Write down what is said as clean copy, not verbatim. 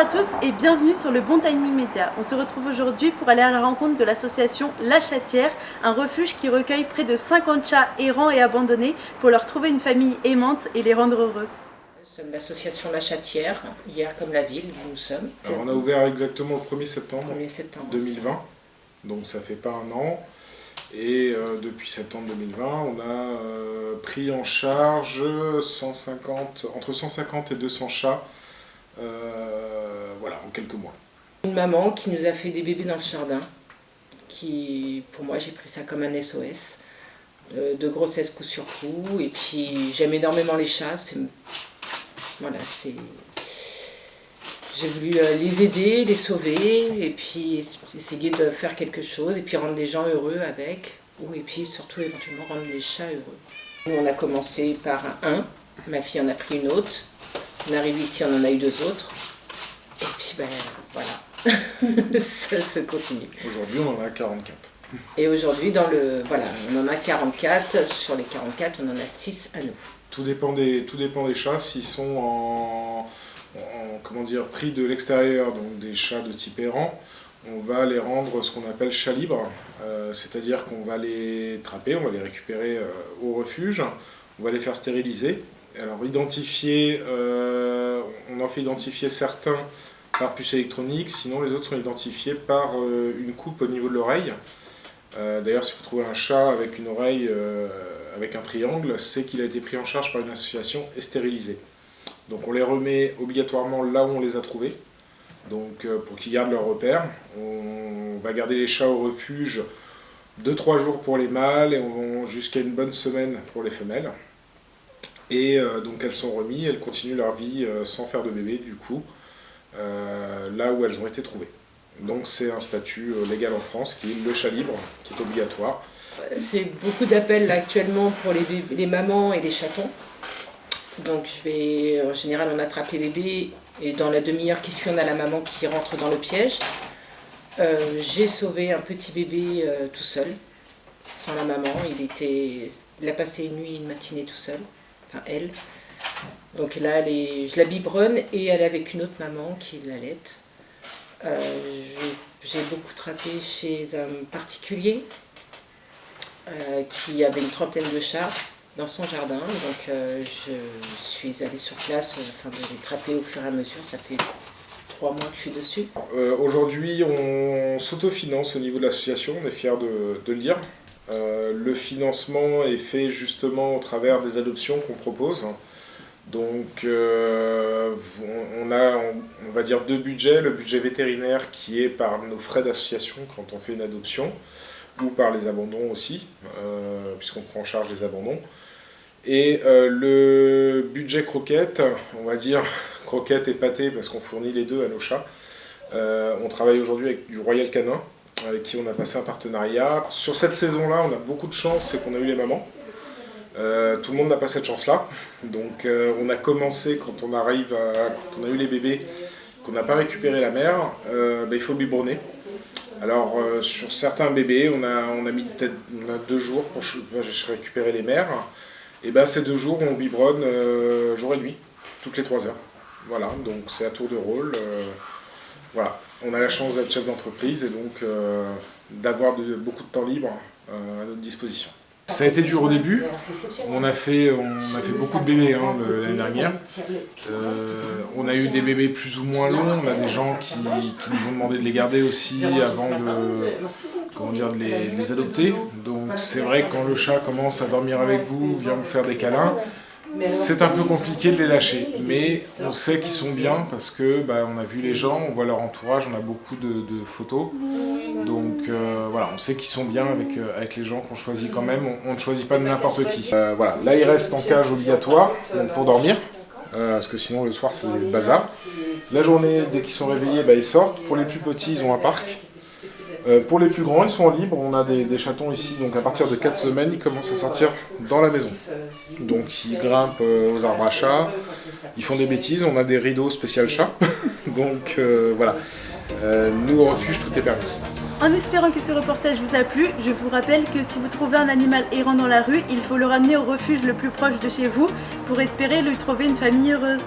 à tous et bienvenue sur le Bon Timing Média. On se retrouve aujourd'hui pour aller à la rencontre de l'association La Chatière, un refuge qui recueille près de 50 chats errants et abandonnés pour leur trouver une famille aimante et les rendre heureux. Nous sommes l'association La Chatière, hier comme la ville, nous sommes. Alors on a ouvert exactement le 1er septembre, 2020, donc ça fait pas un an. Et depuis septembre 2020, on a pris en charge entre 150 et 200 chats voilà, en quelques mois. Une maman qui nous a fait des bébés dans le jardin, qui pour moi j'ai pris ça comme un SOS, de grossesse coup sur coup, et puis j'aime énormément les chats, j'ai voulu les aider, les sauver, et puis essayer de faire quelque chose, et puis rendre les gens heureux avec, et puis surtout éventuellement rendre les chats heureux. Nous on a commencé par un, ma fille en a pris une autre, on arrive ici, on en a eu 2 autres, et puis ben voilà, ça se continue. Aujourd'hui on en a 44. Et aujourd'hui, on en a 44, sur les 44 on en a 6 à nous. Tout dépend des chats, s'ils sont pris de l'extérieur, donc des chats de type errant, on va les rendre ce qu'on appelle chats libres, c'est-à-dire qu'on va les trapper, on va les récupérer au refuge, on va les faire stériliser. Alors on en fait identifier certains par puce électronique, sinon les autres sont identifiés par une coupe au niveau de l'oreille. D'ailleurs, si vous trouvez un chat avec une oreille avec un triangle, c'est qu'il a été pris en charge par une association et stérilisé. Donc on les remet obligatoirement là où on les a trouvés, donc pour qu'ils gardent leur repère. On va garder les chats au refuge 2-3 jours pour les mâles et jusqu'à une bonne semaine pour les femelles. Et donc elles sont remises, elles continuent leur vie sans faire de bébé du coup, là où elles ont été trouvées. Donc c'est un statut légal en France qui est le chat libre, qui est obligatoire. C'est beaucoup d'appels là, actuellement pour les mamans et les chatons. Donc en général on attrape les bébés et dans la demi-heure qui suit on a la maman qui rentre dans le piège. J'ai sauvé un petit bébé tout seul, sans la maman, il a passé une nuit, une matinée tout seul, enfin elle. Donc là je la biberonne et elle est avec une autre maman qui l'allaite. J'ai beaucoup trappé chez un particulier qui avait une trentaine de chats dans son jardin, donc je suis allée sur place afin de les trapper au fur et à mesure. Ça fait 3 mois que je suis dessus. Aujourd'hui on s'autofinance au niveau de l'association, on est fiers de le dire. Le financement est fait justement au travers des adoptions qu'on propose. Donc on va dire 2 budgets, le budget vétérinaire qui est par nos frais d'association quand on fait une adoption, ou par les abandons aussi, puisqu'on prend en charge les abandons. Et le budget croquette, on va dire croquette et pâté parce qu'on fournit les deux à nos chats. On travaille aujourd'hui avec du Royal Canin, avec qui on a passé un partenariat. Sur cette saison-là, on a beaucoup de chance, c'est qu'on a eu les mamans. Tout le monde n'a pas cette chance-là, donc on a commencé quand on a eu les bébés, qu'on n'a pas récupéré la mère, il faut biberonner. Alors sur certains bébés, on a mis peut-être 2 jours pour récupérer les mères, et ces 2 jours on biberonne jour et nuit, toutes les 3 heures. Voilà, donc c'est à tour de rôle. Voilà, on a la chance d'être chef d'entreprise et donc d'avoir beaucoup de temps libre à notre disposition. Ça a été dur au début, on a fait beaucoup de bébés l'année dernière. On a eu des bébés plus ou moins longs, on a des gens qui nous ont demandé de les garder aussi avant de les adopter. Donc c'est vrai que quand le chat commence à dormir avec vous, vient vous faire des câlins, c'est un peu compliqué de les lâcher. Mais on sait qu'ils sont bien parce que on a vu les gens, on voit leur entourage, on a beaucoup de photos. Donc voilà, on sait qu'ils sont bien avec les gens qu'on choisit quand même, on ne choisit pas n'importe qui. Voilà, là ils restent en cage obligatoire pour dormir, parce que sinon le soir c'est le bazar. La journée, dès qu'ils sont réveillés, ils sortent. Pour les plus petits, ils ont un parc. Pour les plus grands, ils sont libres. On a des chatons ici, donc à partir de 4 semaines, ils commencent à sortir dans la maison. Donc ils grimpent aux arbres à chats, ils font des bêtises, on a des rideaux spécial chat. Donc voilà, nous au refuge, tout est permis. En espérant que ce reportage vous a plu, je vous rappelle que si vous trouvez un animal errant dans la rue, il faut le ramener au refuge le plus proche de chez vous pour espérer lui trouver une famille heureuse.